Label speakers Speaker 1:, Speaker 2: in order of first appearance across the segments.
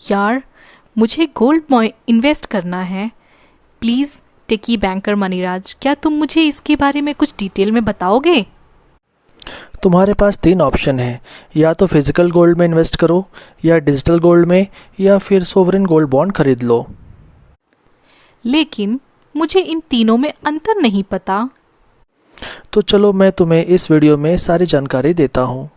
Speaker 1: यार, मुझे गोल्ड में इन्वेस्ट करना है। प्लीज़ टेकी बैंकर मनीराज, क्या तुम मुझे इसके बारे में कुछ डिटेल में बताओगे?
Speaker 2: तुम्हारे पास 3 ऑप्शन हैं, या तो फिजिकल गोल्ड में इन्वेस्ट करो, या डिजिटल गोल्ड में, या फिर सोवरेन गोल्ड बॉन्ड खरीद लो।
Speaker 1: लेकिन मुझे इन तीनों में अंतर नहीं पता।
Speaker 2: तो चलो मैं तुम्हें इस वीडियो में सारी जानकारी देता हूँ।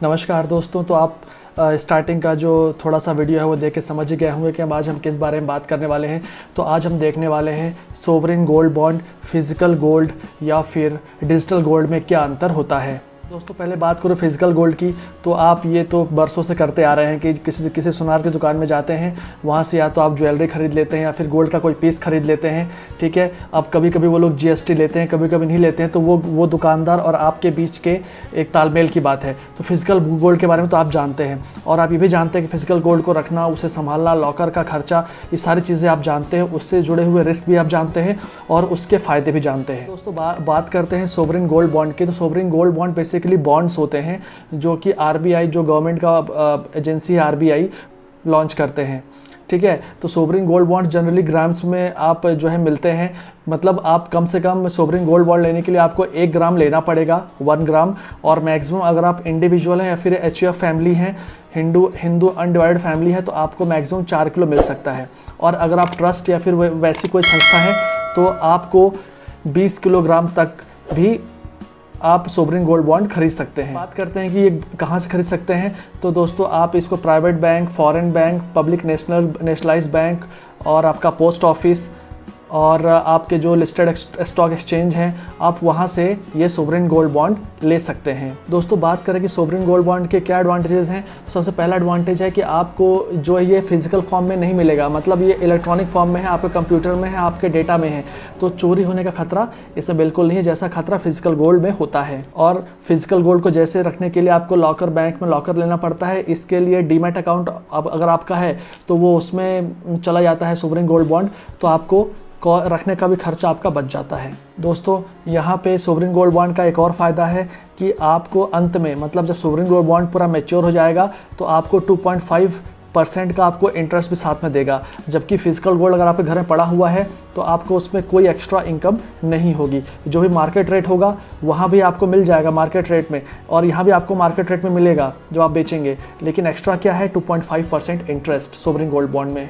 Speaker 2: नमस्कार दोस्तों, तो आप स्टार्टिंग का जो थोड़ा सा वीडियो है वो देख के समझ ही गए होंगे कि हम आज किस बारे में बात करने वाले हैं। तो आज हम देखने वाले हैं sovereign gold bond, physical gold या फिर डिजिटल गोल्ड में क्या अंतर होता है। दोस्तों पहले बात करो फिजिकल गोल्ड की, तो आप ये तो बरसों से करते आ रहे हैं कि किसी सुनार की दुकान में जाते हैं, वहाँ से या तो आप ज्वेलरी खरीद लेते हैं या फिर गोल्ड का कोई पीस खरीद लेते हैं। ठीक है, अब कभी कभी वो लोग जीएसटी लेते हैं, कभी कभी नहीं लेते हैं, तो वो दुकानदार और आपके बीच के एक तालमेल की बात है। तो फिजिकल गोल्ड के बारे में तो आप जानते हैं, और आप ये भी जानते हैं कि फिजिकल गोल्ड को रखना, उसे संभालना, लॉकर का खर्चा, ये सारी चीज़ें आप जानते हैं, उससे जुड़े हुए रिस्क भी आप जानते हैं और उसके फ़ायदे भी जानते हैं। दोस्तों बात करते हैं सोवरेन गोल्ड बॉन्ड की। तो sovereign gold bond basically bonds होते हैं जो कि आरबीआई, जो गवर्नमेंट का एजेंसी है आरबीआई, लॉन्च करते हैं। ठीक है, तो sovereign gold bonds generally grams में आप जो है मिलते हैं, मतलब आप कम से कम सोवरेन गोल्ड बॉन्ड लेने के लिए आपको 1 ग्राम लेना पड़ेगा, 1 ग्राम, और मैक्सिमम अगर आप इंडिविजुअल हैं या फिर एचयूएफ फैमिली हैं, हिंदू अनडिवाइडेड फैमिली है, तो आपको मैक्सिमम 4 किलो मिल सकता है। और अगर आप ट्रस्ट या फिर वैसी कोई संस्था है तो आपको 20 किलोग्राम तक भी आप सोवरेन गोल्ड बॉन्ड खरीद सकते हैं। बात करते हैं कि ये कहाँ से खरीद सकते हैं। तो दोस्तों आप इसको private bank, foreign bank, public nationalised bank और आपका पोस्ट ऑफिस और आपके जो लिस्टेड स्टॉक एक्सचेंज हैं, आप वहाँ से ये सोवरेन गोल्ड बॉन्ड ले सकते हैं। दोस्तों बात करें कि सोवरेन गोल्ड बॉन्ड के क्या एडवांटेजेस हैं। सबसे पहला एडवांटेज है कि आपको जो है ये फिजिकल फॉर्म में नहीं मिलेगा, मतलब ये इलेक्ट्रॉनिक फॉर्म में है, आपके कंप्यूटर में है, आपके डेटा में है, तो चोरी होने का खतरा इससे बिल्कुल नहीं है, जैसा खतरा फिजिकल गोल्ड में होता है। और फिजिकल गोल्ड को जैसे रखने के लिए आपको लॉकर, बैंक में लॉकर लेना पड़ता है, इसके लिए डीमैट अकाउंट अगर आपका है तो वो उसमें चला जाता है सोवरेन गोल्ड बॉन्ड, तो आपको रखने का भी खर्चा आपका बच जाता है। दोस्तों यहाँ पे सोवरेन गोल्ड बॉन्ड का एक और फ़ायदा है कि आपको अंत में, मतलब जब सोवरेन गोल्ड बॉन्ड पूरा मैच्योर हो जाएगा तो आपको 2.5% का आपको इंटरेस्ट भी साथ में देगा, जबकि फिजिकल गोल्ड अगर आपके घर में पड़ा हुआ है तो आपको उसमें कोई एक्स्ट्रा इनकम नहीं होगी। जो भी मार्केट रेट होगा वहाँ भी आपको मिल जाएगा मार्केट रेट में, और यहाँ भी आपको मार्केट रेट में मिलेगा जो आप बेचेंगे, लेकिन एक्स्ट्रा क्या है, 2.5% इंटरेस्ट सोवरेन गोल्ड बॉन्ड में।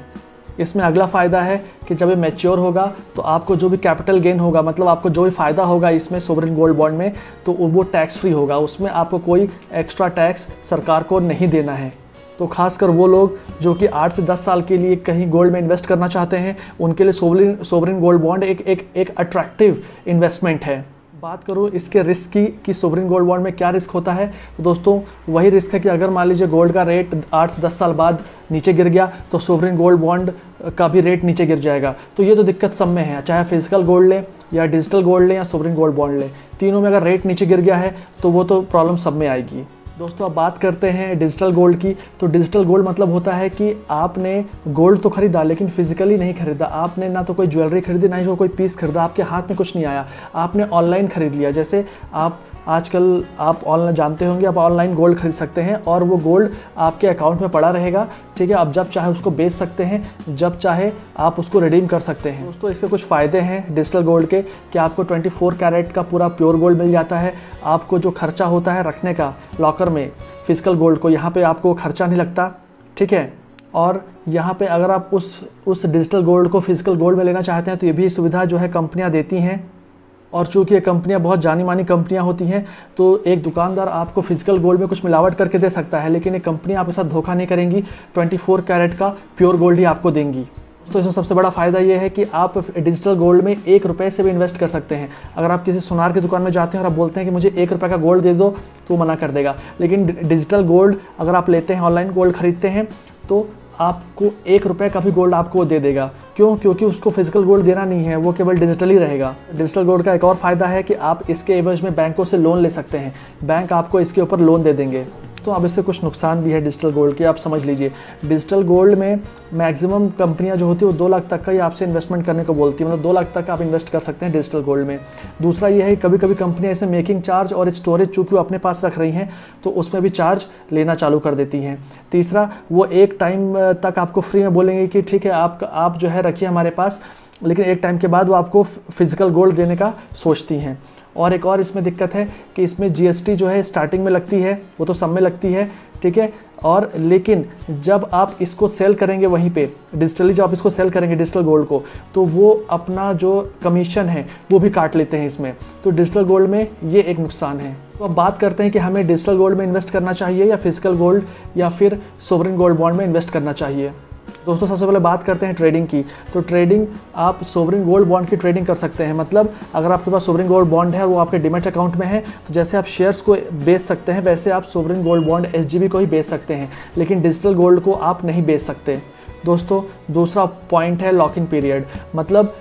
Speaker 2: इसमें अगला फ़ायदा है कि जब ये मैच्योर होगा तो आपको जो भी कैपिटल गेन होगा, मतलब आपको जो भी फ़ायदा होगा इसमें सोवरेन गोल्ड बॉन्ड में, तो वो टैक्स फ्री होगा, उसमें आपको कोई एक्स्ट्रा टैक्स सरकार को नहीं देना है। तो खासकर वो लोग जो कि 8 से 10 साल के लिए कहीं गोल्ड में इन्वेस्ट करना चाहते हैं, उनके लिए सोवरेन गोल्ड बॉन्ड एक अट्रैक्टिव इन्वेस्टमेंट है। बात करूँ इसके रिस्क की कि सोवरेन गोल्ड बॉन्ड में क्या रिस्क होता है, तो दोस्तों वही रिस्क है कि अगर मान लीजिए गोल्ड का रेट 8 से 10 साल बाद नीचे गिर गया तो सोवरेन गोल्ड बॉन्ड का भी रेट नीचे गिर जाएगा। तो ये तो दिक्कत सब में है, चाहे फिजिकल गोल्ड लें या डिजिटल गोल्ड लें या सोवरेन गोल्ड बॉन्ड लें, तीनों में अगर रेट नीचे गिर गया है तो वो तो प्रॉब्लम सब में आएगी। दोस्तों अब बात करते हैं डिजिटल गोल्ड की। तो डिजिटल गोल्ड मतलब होता है कि आपने गोल्ड तो खरीदा लेकिन फिजिकली नहीं खरीदा, आपने ना तो कोई ज्वेलरी खरीदी ना ही कोई पीस खरीदा, आपके हाथ में कुछ नहीं आया, आपने ऑनलाइन खरीद लिया। जैसे आप आजकल आप ऑनलाइन जानते होंगे, आप ऑनलाइन गोल्ड खरीद सकते हैं और वो गोल्ड आपके अकाउंट में पड़ा रहेगा। ठीक है, आप जब चाहे उसको बेच सकते हैं, जब चाहे आप उसको रिडीम कर सकते हैं। दोस्तों इसके कुछ फ़ायदे हैं डिजिटल गोल्ड के कि आपको 24 कैरेट का पूरा प्योर गोल्ड मिल जाता है। आपको जो खर्चा होता है रखने का लॉकर में फिजिकल गोल्ड को, यहाँ पे आपको खर्चा नहीं लगता। ठीक है, और यहाँ पे अगर आप उस डिजिटल गोल्ड को फिजिकल गोल्ड में लेना चाहते हैं तो ये भी सुविधा जो है कंपनियाँ देती हैं, और चूँकि ये कंपनियाँ बहुत जानी मानी कंपनियाँ होती हैं तो एक दुकानदार आपको फिजिकल गोल्ड में कुछ मिलावट करके दे सकता है, लेकिन ये कंपनी आपके साथ धोखा नहीं करेंगी, 24 कैरेट का प्योर गोल्ड ही आपको देंगी। तो इसमें सबसे बड़ा फ़ायदा ये है कि आप डिजिटल गोल्ड में 1 रुपये से भी इन्वेस्ट कर सकते हैं। अगर आप किसी सुनार की दुकान में जाते हैं और आप बोलते हैं कि मुझे 1 रुपये का गोल्ड दे दो तो वो मना कर देगा, लेकिन डिजिटल गोल्ड अगर आप लेते हैं, ऑनलाइन गोल्ड खरीदते हैं, तो आपको 1 रुपये का भी गोल्ड आपको दे देगा। क्यों? क्योंकि उसको फिजिकल गोल्ड देना नहीं है, वो केवल डिजिटल ही रहेगा। डिजिटल गोल्ड का एक और फ़ायदा है कि आप इसके एवज में बैंकों से लोन ले सकते हैं, बैंक आपको इसके ऊपर लोन दे देंगे। तो अब इससे कुछ नुकसान भी है डिजिटल गोल्ड के, आप समझ लीजिए। डिजिटल गोल्ड में मैक्सिमम कंपनियां जो होती है वो 2 लाख तक का ही आपसे इन्वेस्टमेंट करने को बोलती है, मतलब 2 लाख तक आप इन्वेस्ट कर सकते हैं डिजिटल गोल्ड में। दूसरा ये है कि कभी कभी कंपनियां इसे मेकिंग चार्ज और स्टोरेज चूँकि वो अपने पास रख रही हैं तो उसमें भी चार्ज लेना चालू कर देती हैं। तीसरा, वो एक टाइम तक आपको फ्री में बोलेंगे कि ठीक है आप जो है रखिए हमारे पास, लेकिन एक टाइम के बाद वो आपको फिजिकल गोल्ड देने का सोचती हैं। और एक और इसमें दिक्कत है कि इसमें जीएसटी जो है स्टार्टिंग में लगती है, वो तो सब में लगती है, ठीक है। और लेकिन जब आप इसको सेल करेंगे वहीं पे डिजिटली, जब आप इसको सेल करेंगे डिजिटल गोल्ड को, तो वो अपना जो कमीशन है वो भी काट लेते हैं इसमें। तो डिजिटल गोल्ड में ये एक नुकसान है। तो अब बात करते हैं कि हमें डिजिटल गोल्ड में इन्वेस्ट करना चाहिए या फिजिकल गोल्ड या फिर सोवरेन गोल्ड बॉन्ड में इन्वेस्ट करना चाहिए। दोस्तों, सबसे पहले बात करते हैं ट्रेडिंग की। तो ट्रेडिंग, आप सोवरेन गोल्ड बॉन्ड की ट्रेडिंग कर सकते हैं। मतलब अगर आपके पास सोवरेन गोल्ड बॉन्ड है और वो आपके डीमैट अकाउंट में है, तो जैसे आप शेयर्स को बेच सकते हैं वैसे आप सोवरेन गोल्ड बॉन्ड एसजीबी को ही बेच सकते हैं, लेकिन डिजिटल गोल्ड को आप नहीं बेच सकते। दोस्तों, दूसरा पॉइंट है लॉक इन पीरियड, मतलब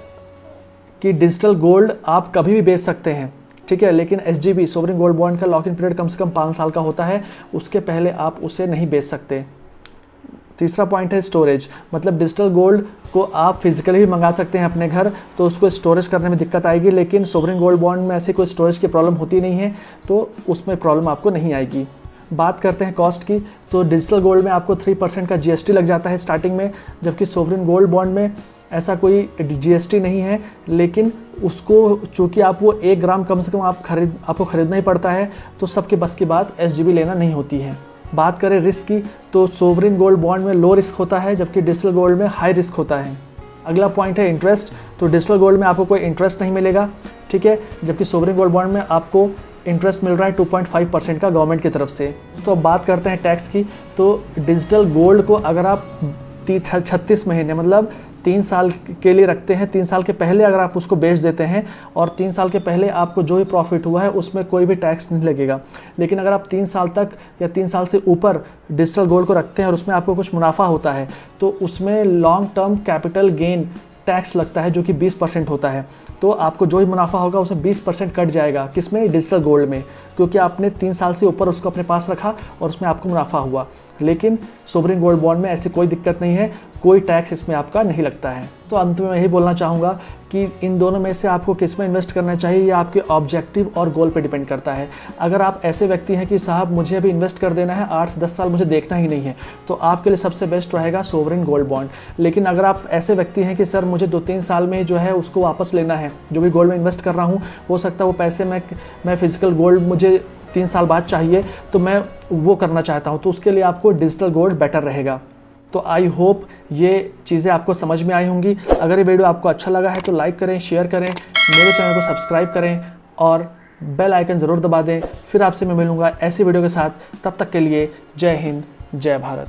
Speaker 2: कि डिजिटल गोल्ड आप कभी भी बेच सकते हैं, ठीक है, लेकिन एसजीबी सोवरेन गोल्ड बॉन्ड का लॉक इन पीरियड कम से कम 5 साल का होता है, उसके पहले आप उसे नहीं बेच सकते। तीसरा पॉइंट है स्टोरेज, मतलब डिजिटल गोल्ड को आप फिजिकली भी मंगा सकते हैं अपने घर, तो उसको स्टोरेज करने में दिक्कत आएगी, लेकिन सोवरेन गोल्ड बॉन्ड में ऐसी कोई स्टोरेज की प्रॉब्लम होती नहीं है, तो उसमें प्रॉब्लम आपको नहीं आएगी। बात करते हैं कॉस्ट की, तो डिजिटल गोल्ड में आपको 3% का जीएसटी लग जाता है स्टार्टिंग में, जबकि सोवरेन गोल्ड बॉन्ड में ऐसा कोई जीएसटी नहीं है, लेकिन उसको चूँकि आप वो 1 ग्राम कम से कम आपको खरीदना ही पड़ता है, तो सबके बस की बात एसजीबी लेना नहीं होती है। बात करें रिस्क की, तो सोवरेन गोल्ड बॉन्ड में लो रिस्क होता है, जबकि डिजिटल गोल्ड में हाई रिस्क होता है। अगला पॉइंट है इंटरेस्ट, तो डिजिटल गोल्ड में आपको कोई इंटरेस्ट नहीं मिलेगा, ठीक है, जबकि सोवरेन गोल्ड बॉन्ड में आपको इंटरेस्ट मिल रहा है 2.5% का गवर्नमेंट की तरफ से। तो अब बात करते हैं टैक्स की, तो डिजिटल गोल्ड को अगर आप 36 महीने मतलब 3 साल के लिए रखते हैं, 3 साल के पहले अगर आप उसको बेच देते हैं और 3 साल के पहले आपको जो भी प्रॉफिट हुआ है उसमें कोई भी टैक्स नहीं लगेगा। लेकिन अगर आप 3 साल तक या 3 साल से ऊपर डिजिटल गोल्ड को रखते हैं और उसमें आपको कुछ मुनाफा होता है, तो उसमें long term capital gain tax लगता है जो कि 20% होता है। तो आपको जो भी मुनाफा होगा उसमें 20% कट जाएगा, किसमें? डिजिटल गोल्ड में, क्योंकि आपने 3 साल से ऊपर उसको अपने पास रखा और उसमें आपको मुनाफा हुआ। लेकिन सोवरेन गोल्ड बॉन्ड में ऐसी कोई दिक्कत नहीं है, कोई टैक्स इसमें आपका नहीं लगता है। तो अंत में मैं यही बोलना चाहूँगा कि इन दोनों में से आपको किस में इन्वेस्ट करना चाहिए, ये आपके ऑब्जेक्टिव और गोल पे डिपेंड करता है। अगर आप ऐसे व्यक्ति हैं कि साहब मुझे अभी इन्वेस्ट कर देना है, 8 से 10 साल मुझे देखना ही नहीं है, तो आपके लिए सबसे बेस्ट रहेगा सोवरेन गोल्ड बॉन्ड। लेकिन अगर आप ऐसे व्यक्ति हैं कि सर मुझे 2-3 साल में जो है उसको वापस लेना है, जो भी गोल्ड में इन्वेस्ट कर रहा हूँ, हो सकता है वो पैसे मैं फिजिकल गोल्ड मुझे 3 साल बाद चाहिए, तो मैं वो करना चाहता हूँ, तो उसके लिए आपको डिजिटल गोल्ड बेटर रहेगा। तो आई होप ये चीज़ें आपको समझ में आई होंगी। अगर ये वीडियो आपको अच्छा लगा है तो लाइक करें, शेयर करें, मेरे चैनल को सब्सक्राइब करें और बेल आइकन ज़रूर दबा दें। फिर आपसे मैं मिलूँगा ऐसी वीडियो के साथ, तब तक के लिए जय हिंद, जय भारत।